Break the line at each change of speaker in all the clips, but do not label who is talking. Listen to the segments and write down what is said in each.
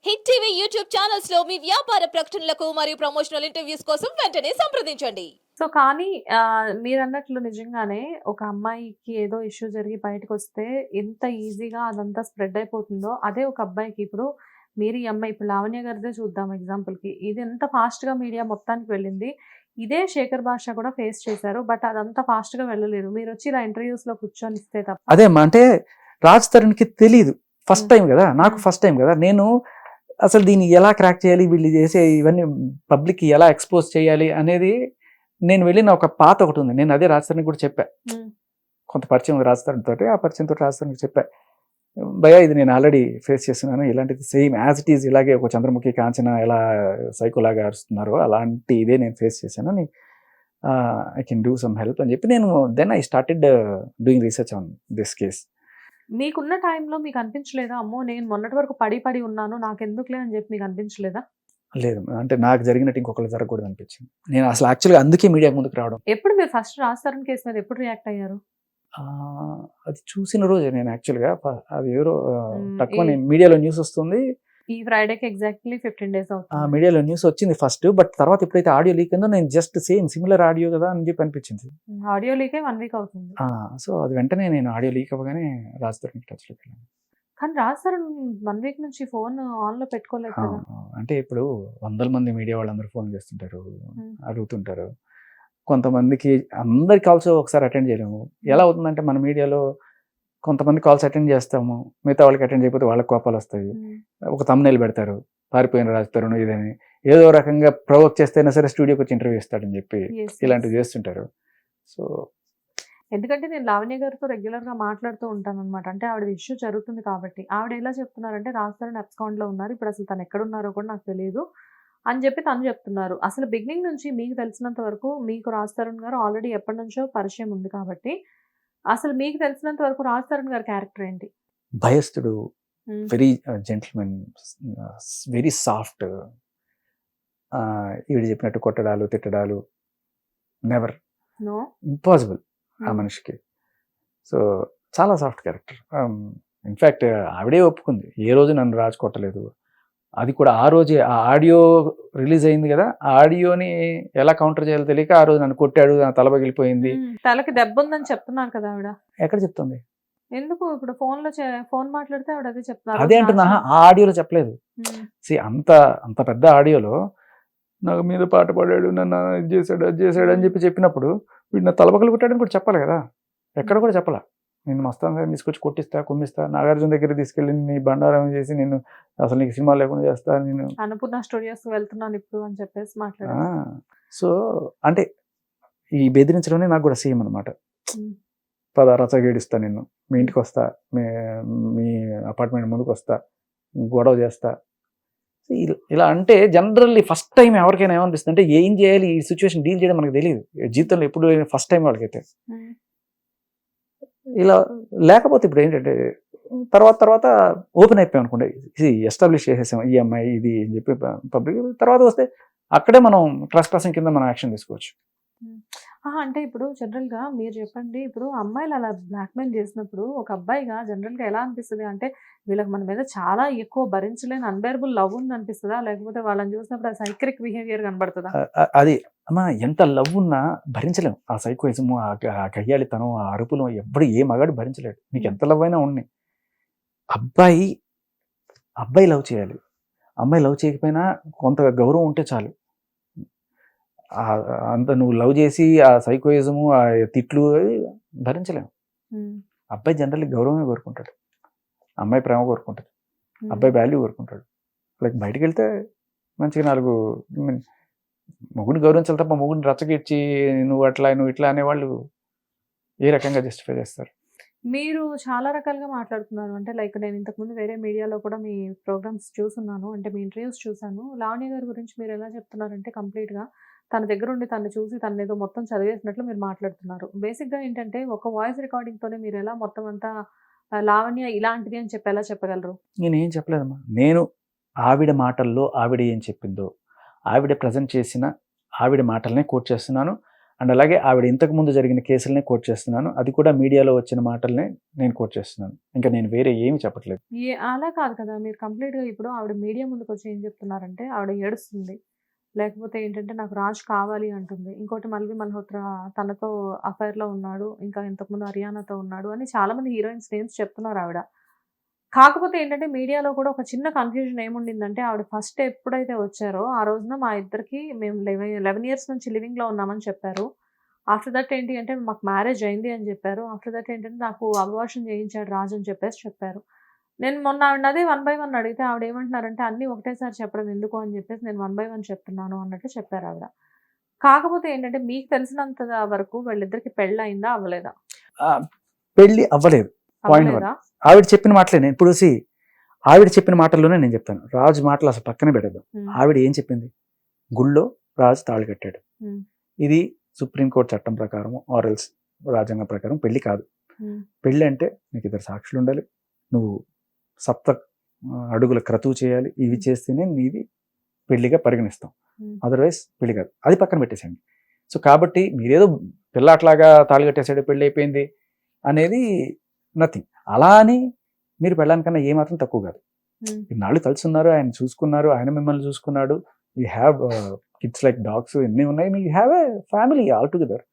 Hit TV YouTube channels లో మీ వ్యాపార ప్రకటనలకు మరియు ప్రమోషనల్ ఇంటర్వ్యూస్ కోసం వెంటనే సంప్రదించండి.
సో, కానీ మీరన్నట్లు నిజంగానే ఒక అమ్మాయికి ఏదో ఇష్యూ జరిగి బయటకొస్తే ఎంత ఈజీగా అదంతా స్ప్రెడ్ అయిపోతుందో, అదే ఒక అబ్బాయికి ఇప్పుడు మీరు ఈ అమ్మాయి ఇప్పుడు లావణ్య గారిదే చూద్దాం ఎగ్జాంపుల్‌కి. ఇది ఎంత ఫాస్ట్‌గా మీడియా మొత్తానికి వెళ్ళింది. ఇదే శేఖర్ భాష కూడా ఫేస్ చేశారు. బట్ అదంత ఫాస్ట్‌గా వెళ్ళలేదు. మీరొచ్చి ఇలా ఇంటర్వ్యూస్‌లో కూర్చొని ఇస్తే తప్ప.
అదేమ్మా, అంటే రాజ్ తరుణ్‌కి తెలీదు. ఫస్ట్ టైం కదా, నాకు ఫస్ట్ టైం కదా. నేను అసలు దీన్ని ఎలా క్రాక్ చేయాలి, వీళ్ళు చేసే ఇవన్నీ పబ్లిక్కి ఎలా ఎక్స్పోజ్ చేయాలి అనేది నేను వెళ్ళిన ఒక పాత ఒకటి ఉంది. నేను అదే రాజ్ తరుణ్‌కి కూడా చెప్పా. కొంత పరిచయం ఉంది రాజ్ తరుణ్ తోటి. ఆ పరిచయంతో రాజ్ తరుణ్‌కి చెప్పా, భయ్యా ఇది నేను ఆల్రెడీ ఫేస్ చేస్తున్నాను, ఇలాంటిది సేమ్ యాజ్ ఇట్ ఈజ్, ఇలాగే ఒక చంద్రముఖి కాంచన ఎలా సైకోలాగా అరుస్తున్నారో అలాంటి ఇదే నేను ఫేస్ చేశాను, I can do some help అని చెప్పి నేను then I started doing research on this case.
మీకున్న టైంలో మీకు అనిపించలేదా? అమ్మో! నేను మొన్నటి వరకు పడి ఉన్నాను. నాకెందుకులే అని చెప్పి మీకు అనిపించలేదా?
లేదు, అంటే నాకు జరిగినట్టు ఇంకొకరు జరగకూడదు అనిపించింది. నేను అసలు యాక్చువల్గా అందుకే మీడియా ముందుకు రావడం.
ఎప్పుడు మీరు ఫస్ట్ రాజ్ తరుణ్ కేసు మీద ఎప్పుడు రియాక్ట్ అయ్యారు?
అది చూసిన రోజే నేను యాక్చువల్గా అది ఎవరో తక్కువ
ఈ
మీడియాలో న్యూస్ వస్తుంది,
ఈ ఫ్రైడేకి ఎగ్జాక్ట్లీ 15 డేస్ అవుతుంది.
మీడియాలో న్యూస్ వచ్చింది ఫస్ట్. బట్ తర్వాత ఎప్పుడైతే ఆడియో లీక్ అయిందో నేను జస్ట్ సేమ్ సిమిలర్ ఆడియో కదా అని చెప్పి అనిపించింది.
ఆడియో లీకే 1 వీక్ అవుతుంది.
సో అది వెంటనే నేను ఆడియో లీక్ అవ్వగానే రాజ్ తరుణ్ టచ్లోకి వెళ్ళాను.
కానీ రాజ్ తరుణ్ 1 వీక్ నుంచి ఫోన్ ఆన్‌లో పెట్టుకోలేదు కదా!
అంటే ఇప్పుడు 100 మంది మీడియా వాళ్ళందరూ ఫోన్ చేస్తుంటారు, అడుగుతుంటారు. కొంతమందికి అందరి కాల్స్ ఒకసారి అటెండ్ చేయలేము. ఎలా అవుతుందంటే మన మీడియాలో కొంతమంది కాల్స్ అటెండ్ చేస్తాము, మిగతా వాళ్ళకి అటెండ్ చేయకపోతే వాళ్ళకి కోపాలు వస్తాయి. ఒక thumbnail పెడతారు, పారిపోయిన రాజ్ తరుణ్ ఇదని, ఏదో రకంగా ప్రొవోక్ చేస్తేనే సరే స్టూడియోకి వచ్చి ఇంటర్వ్యూ ఇస్తాడని చెప్పి ఇలాంటివి చేస్తుంటారు. సో
ఎందుకంటే నేను లావణ్య గారితో రెగ్యులర్‌గా మాట్లాడుతూ ఉంటానన్నమాట. అంటే ఆవిడ ఇష్యూ జరుగుతుంది కాబట్టి. ఆవిడ ఎలా చెప్తున్నారంటే రాజ్ తరుణ్ అబ్స్కాండ్‌లో ఉన్నారు. ఇప్పుడు అసలు తను ఎక్కడున్నారో కూడా నాకు తెలీదు అని చెప్పి తను చెప్తున్నారు. అసలు బిగినింగ్ నుంచి మీకు తెలిసినంత వరకు మీకు రాజ్ తరుణ్ గారు ఆల్రెడీ ఎప్పటినుంచో పరిచయం ఉంది కాబట్టి, అసలు మీకు తెలిసినంత వరకు రాజ్ తరుణ్ గారి క్యారెక్టర్ ఏంటి?
భయస్థుడు, వెరీ జెంటిల్మెన్, వెరీ సాఫ్ట్. ఈవిడ చెప్పినట్టు కొట్టడాలు తిట్టడాలు నెవర్,
నో
ఇంపాసిబుల్ ఆ మనిషికి. సో చాలా సాఫ్ట్ క్యారెక్టర్. ఇన్ఫ్యాక్ట్ ఆవిడే ఒప్పుకుంది, ఏ రోజు నన్ను రాజు కొట్టలేదు. అది కూడా ఆ రోజే ఆ ఆడియో రిలీజ్ అయింది కదా, ఆ ఆడియోని ఎలా కౌంటర్ చేయాలో తెలియక ఆ రోజు నన్ను కొట్టాడు, నా తల పగిలిపోయింది.
తలకి దెబ్బ ఉందని చెప్తున్నారు కదా ఆవిడ.
ఎక్కడ చెప్తుంది?
ఎందుకు ఇప్పుడు ఫోన్ మాట్లాడితే ఆవిడ అదే చెప్తున్నారు.
అదే అంటున్నా, ఆ ఆడియోలో చెప్పలేదు. అంత అంత పెద్ద ఆడియోలో నాకు మీద పాట పాడాడు, నన్ను ఇది చేశాడు అది చేశాడు అని చెప్పినప్పుడు వీడు నా తలపగలు కొట్టాడని కూడా చెప్పాలి కదా. ఎక్కడ కూడా చెప్పాల. నేను మస్తాన్ గారిని తీసుకొచ్చి కొట్టిస్తా, కుమ్మిస్తా, నాగార్జున దగ్గర తీసుకెళ్ళి నీ బండారం చేసి నేను అసలు నీకు సినిమా లేకుండా చేస్తా, నేను
అన్నపూర్ణ స్టూడియోస్ వెళ్తున్నాను ఇప్పుడు అని చెప్పేసి మాట్లాడారు.
సో అంటే ఈ బెదిరించడమే నాకు కూడా సేమ్ అనమాట. రచగేడిస్తా, నిన్ను మీ ఇంటికి వస్తా, మీ అపార్ట్మెంట్ ముందుకు వస్తా, గొడవ చేస్తా, ఇలా అంటే జనరల్లీ ఫస్ట్ టైం ఎవరికైనా ఏమనిపిస్తుంది అంటే ఏం చేయాలి, ఈ సిచ్యువేషన్ డీల్ చేయడం మనకు తెలియదు జీవితంలో ఎప్పుడు, ఫస్ట్ టైం వాళ్ళకైతే. ఇలా లేకపోతే ఇప్పుడు ఏంటంటే తర్వాత ఓపెన్ అయిపోయాం అనుకోండి, ఇది ఎస్టాబ్లిష్ చేసేసాం ఈ అమ్మాయి ఇది అని చెప్పి పబ్లిక్, తర్వాత వస్తే అక్కడే మనం ట్రస్ట్ పర్సన్ కింద మనం యాక్షన్ తీసుకోవచ్చు.
అంటే ఇప్పుడు జనరల్‌గా మీరు చెప్పండి, ఇప్పుడు అమ్మాయిలు అలా బ్లాక్‌మెయిల్ చేసినప్పుడు ఒక అబ్బాయిగా జనరల్‌గా ఎలా అనిపిస్తది? అంటే వీళ్ళకి మన మీద చాలా ఎక్కువ భరించలేని అన్‌బేరబుల్ లవ్ ఉందనిపిస్తదా? లేకపోతే వాళ్ళని చూసినప్పుడు ఆ సైక్రిక్ బిహేవియర్ కనబడతదా?
అది అమ్మా, ఎంత లవ్ ఉన్నా భరించలేము. ఆ సైకోయిజము, ఆ కయ్యాళితనం, ఆ అరుపులు ఎప్పుడు ఏ మగాడు భరించలేడు. నీకు ఎంత లవ్ అయినా ఉన్నాయి. అబ్బాయి లవ్ చేయాలి. అమ్మాయి లవ్ చేయకపోయినా కొంత గౌరవం ఉంటే చాలు. అంత నువ్వు లవ్ చేసి ఆ సైకోయిజము, ఆ తిట్లు భరించలేము. అబ్బాయి జనరల్లీ గౌరవమే కోరుకుంటాడు, అమ్మాయి ప్రేమ కోరుకుంటాడు, అబ్బాయి వాల్యూ కోరుకుంటాడు. లైక్ బయటికి వెళ్తే మంచిగా 4 మొగుడిని గౌరవించాలి తప్ప మొగుడిని రచ్చగిచ్చి నువ్వు అట్లా నువ్వు ఇట్లా అనేవాళ్ళు ఏ రకంగా జస్టిఫై చేస్తారు?
మీరు చాలా రకాలుగా మాట్లాడుతున్నారు. అంటే లైక్ నేను ఇంతకుముందు వేరే మీడియాలో కూడా మీ ప్రోగ్రామ్స్ చూసున్నాను. అంటే మీ ఇంటర్వ్యూస్ చూసాను. లావణ్య గారి గురించి మీరు ఎలా చెప్తున్నారంటే కంప్లీట్‌గా తన దగ్గరుండి తనని చూసి తననేదో మొత్తం చదివేసినట్లు మీరు మాట్లాడుతున్నారు. బేసిక్‌గా ఏంటంటే ఒక వాయిస్ రికార్డింగ్‌తోనే మీరు ఎలా మొత్తం అంతా లావణ్య ఇలాంటిది అని చెప్పి ఎలా చెప్పగలరు?
నేనేం చెప్పలేదమ్మా. నేను ఆవిడ మాటల్లో ఆవిడ ఏం చెప్పిందో, ఆవిడ ప్రజెంట్ చేసిన ఆవిడ మాటలనే కోట్ చేస్తున్నాను. అండ్ అలాగే ఆవిడ ఇంతకు ముందు జరిగిన కేసులనే కోట్ చేస్తున్నాను, అది కూడా మీడియాలో వచ్చిన మాటలనే నేను కోట్ చేస్తున్నాను. ఇంకా నేను వేరే ఏమి చెప్పట్లేదు.
అలా కాదు కదా, మీరు కంప్లీట్గా ఇప్పుడు ఆవిడ మీడియా ముందుకు వచ్చి ఏం చెప్తున్నారంటే ఆవిడ ఏడుస్తుంది, లేకపోతే ఏంటంటే నాకు రాజ్ కావాలి అంటుంది, ఇంకోటి మల్వి మల్హోత్రా తనతో అఫైర్లో ఉన్నాడు, ఇంకా ఇంతకుముందు హర్యానాతో ఉన్నాడు అని చాలామంది హీరోయిన్స్ నేమ్స్ చెప్తున్నారు ఆవిడ. కాకపోతే ఏంటంటే మీడియాలో కూడా ఒక చిన్న కన్ఫ్యూజన్ ఏముండిందంటే ఆవిడ ఫస్ట్ ఎప్పుడైతే వచ్చారో ఆ రోజున మా ఇద్దరికి మేము 11 years నుంచి లివింగ్లో ఉన్నామని చెప్పారు. ఆఫ్టర్ దట్ ఏంటి అంటే మాకు మ్యారేజ్ అయింది అని చెప్పారు. ఆఫ్టర్ దట్ ఏంటంటే నాకు అబార్షన్ చేయించాడు రాజు అని చెప్పారు. నేను మొన్న ఆవిడ అదే 1 by 1 అడిగితే ఆవిడ ఏమంటున్నారంటే అన్నీ ఒకటేసారి చెప్పడం ఎందుకు అని చెప్పేసి నేను 1 by 1 చెప్తున్నాను అన్నట్టు చెప్పారు ఆవిడ. కాకపోతే ఏంటంటే మీకు తెలిసినంత వరకు వీళ్ళిద్దరికి పెళ్ళి అయిందా అవ్వలేదా?
పెళ్లి అవ్వలేదు. పాయింట్
అవ్వలేదా?
ఆవిడ చెప్పిన మాటలే నేను ఇప్పుడు ఆవిడ చెప్పిన మాటల్లోనే నేను చెప్తాను. రాజు మాటలు అసలు పక్కన పెట్టదు. ఆవిడ ఏం చెప్పింది, గుళ్ళో రాజు తాళి కట్టాడు, ఇది సుప్రీంకోర్టు చట్టం ప్రకారం ఆర్ఎల్స్ రాజ్యాంగం ప్రకారం పెళ్లి కాదు. పెళ్లి అంటే నీకు 2 సాక్షులు ఉండాలి, నువ్వు 7 అడుగుల క్రతువు చేయాలి, ఇవి చేస్తేనే నీది పెళ్లిగా పరిగణిస్తాం, అదర్వైజ్ పెళ్లి కాదు. అది పక్కన పెట్టేసండి. సో కాబట్టి మీరేదో పిల్ల అట్లాగా తాళి కట్టేసాడు పెళ్లి అయిపోయింది అనేది నథింగ్. అలా అని మీరు పెళ్ళానికన్నా ఏమాత్రం తక్కువ కాదు. ఇన్నాళ్ళు కలిసి ఉన్నారు, ఆయన చూసుకున్నారు, ఆయన మిమ్మల్ని చూసుకున్నాడు, you have kids like dogs, ఎన్ని ఉన్నాయి, మీ have a family all together.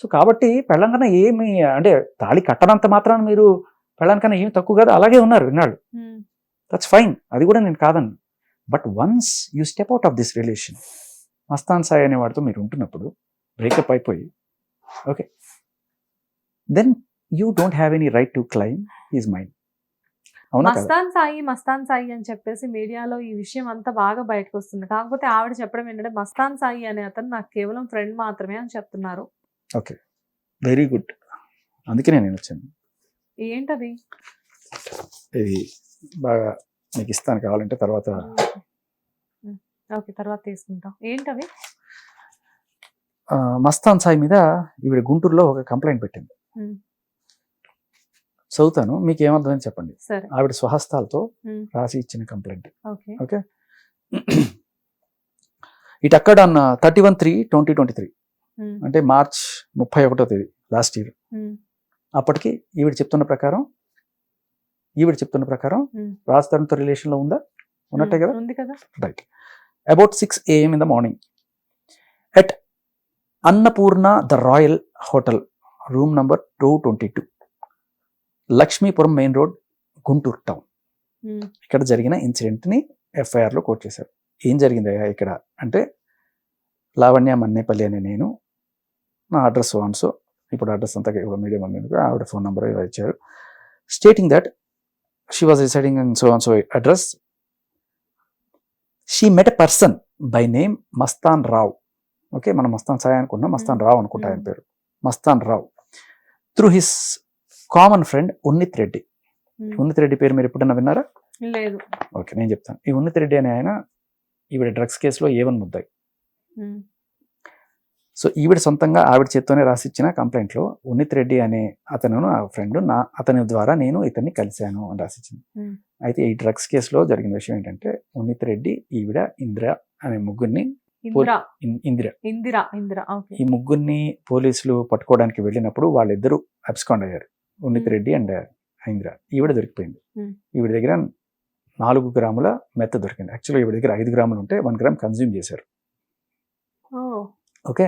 So కాబట్టి పెళ్ళానికన్నా ఏమి అంటే తాళి కట్టనంత మాత్రాన మీరు పెళ్ళానికన్నా ఏమి తక్కువ కాదు, అలాగే ఉన్నారు ఇన్నాళ్ళు. దట్స్ ఫైన్, అది కూడా నేను కాదన్ను. But once you step out of this relation, Mastan Sai అనేవాడితో మీరు ఉంటున్నప్పుడు బ్రేకప్ అయిపోయి, okay, then you don't have any right to claim his mind. అవునా?
మస్తాన్ సాయి అని చెప్పేసి మీడియాలో ఈ విషయం అంతా బాగా బయటకు వస్తుంది. కాకపోతే ఆవిడ చెప్పడం ఏంటంటే మస్తాన్ సాయి అనే అతను నాకు కేవలం ఫ్రెండ్ మాత్రమే అని చెప్తున్నారు.
Okay, very good. అందుకనే నేను వచ్చాను.
ఏంటది?
ఇది బాగా మీకు ఇస్తాను, కావాలంటే తర్వాత.
ఓకే, తర్వాత తీసుకుంటాం. ఏంటవి?
మస్తాన్ సాయి మీద ఈవిడ గుంటూరులో ఒక కంప్లైంట్ పెట్టింది. చదువుతాను, మీకు ఏమర్థమైంది చెప్పండి. ఆవిడ స్వహస్తాలతో రాసి ఇచ్చిన కంప్లైంట్. ఓకే, ఇట్ అక్కడ ఆన్ 31/3/2023, అంటే మార్చ్ 31వ తేదీ లాస్ట్ ఇయర్. అప్పటికి ఈవిడ చెప్తున్న ప్రకారం రాజ్ తరుణ్తో రిలేషన్ లో ఉన్నట్టే కదా? Right. About 6 AM in the morning at Annapurna the royal hotel, room number 222, Lakshmipuram main road, Guntur town. ఇక్కడ జరిగిన ఇన్సిడెంట్ని ఎఫ్ఐఆర్లో కోట్ చేశారు. ఏం జరిగింది ఇక్కడ అంటే, లావణ్య మన్నేపల్లి అనే నేను, నా అడ్రస్ ఆన్సో, ఇప్పుడు అడ్రస్ అంతా మీడియం ఉంది, ఆవిడ ఫోన్ నెంబర్ ఇచ్చారు, stating that she was residing in so on so address. She met a person by name Mastan Rao. Okay, మనం మస్తాన్ సాయి అనుకున్నాం, మస్తాన్ రావ్ అనుకుంటా ఆయన పేరు, Mastan Rao, through his common friend Unnith Reddy. Unnith Reddy పేరు మీరు ఎప్పుడన్నా విన్నారా?
లేదు.
ఓకే, నేను చెప్తాను. ఈ ఉన్నిత్ రెడ్డి అనే ఆయన ఈవిడ డ్రగ్స్ కేసులో A1 ముద్దాయి. సో ఈవిడ సొంతంగా ఆవిడ చేత్తోనే రాసిచ్చిన కంప్లైంట్లో ఉన్నిత్ రెడ్డి అనే అతను ఆ ఫ్రెండ్, అతని ద్వారా నేను ఇతన్ని కలిశాను అని రాసిచ్చింది. అయితే ఈ డ్రగ్స్ కేసులో జరిగిన విషయం ఏంటంటే, ఉన్నిత్ రెడ్డి, ఈవిడ, ఇందిర అనే ముగ్గురిని, ఈ ముగ్గురిని పోలీసులు పట్టుకోవడానికి వెళ్ళినప్పుడు వాళ్ళిద్దరూ అబ్స్కాండ్ అయ్యారు, ఉన్నిత్ రెడ్డి అండ్ ఇందిర. ఈవిడ దొరికిపోయింది. ఈవిడ దగ్గర 4 గ్రాముల మెత్త దొరికింది. యాక్చువల్గా ఈవిడ దగ్గర 5 గ్రాములు ఉంటే 1 గ్రామ్ కన్జ్యూమ్ చేశారు. ఓకే,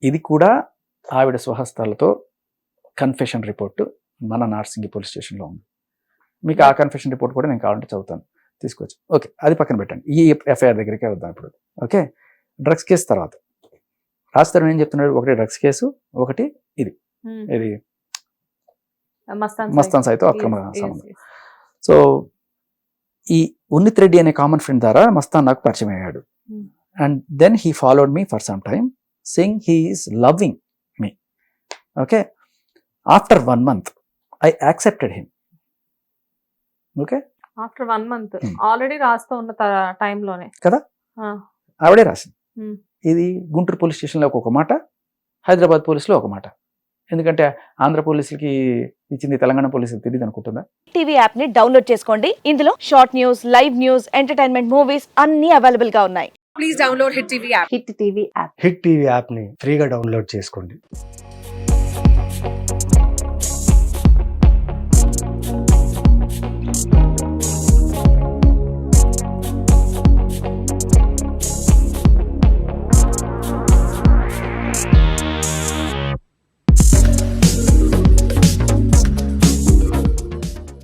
ఇది కూడా ఆవిడ స్వహస్తాలతో కన్ఫెషన్ రిపోర్ట్ మన నార్సింగి పోలీస్ స్టేషన్లో ఉంది. మీకు ఆ కన్ఫెషన్ రిపోర్ట్ కూడా నేను కావాలంటే చదువుతాను, తీసుకోవచ్చు. ఓకే, అది పక్కన పెట్టండి, ఈ ఎఫ్ఐఆర్ దగ్గరికే వద్దాం ఇప్పుడు. ఓకే, డ్రగ్స్ కేసు తర్వాత రాజ్ తరుణ్ ఏం చెప్తున్నాడు, ఒకటి డ్రగ్స్ కేసు, ఒకటి ఇది మస్తాన్ సాయితో అక్రమ సంబంధం. సో ఈ ఉన్నిత్ రెడ్డి అనే కామన్ ఫ్రెండ్ ద్వారా మస్తాన్ నాకు పరిచయం అయ్యాడు. And then he followed me for some time, saying he is loving me. Okay, after 1 month I accepted him. Okay,
after 1 month already రాస్తూ ఉన్న టైంలోనే
కదా ఆవిడే రాసింది. ఇది గుంటూరు పోలీస్ స్టేషన్లో ఒక మాట, హైదరాబాద్ పోలీసులో ఒక మాట. ఎందుకంటే ఆంధ్ర పోలీసులకి ఇచ్చింది తెలంగాణ పోలీసులకు తెలియదు అనుకుంటుందా?
టీవీ యాప్ ని డౌన్లోడ్ చేసుకోండి. ఇందులో short news, live news, entertainment, movies అన్ని అవైలబుల్ గా ఉన్నాయి. Please download Hit TV app.
Hit TV app.
Hit TV యాప్ని ఫ్రీగా డౌన్లోడ్ చేసుకోండి.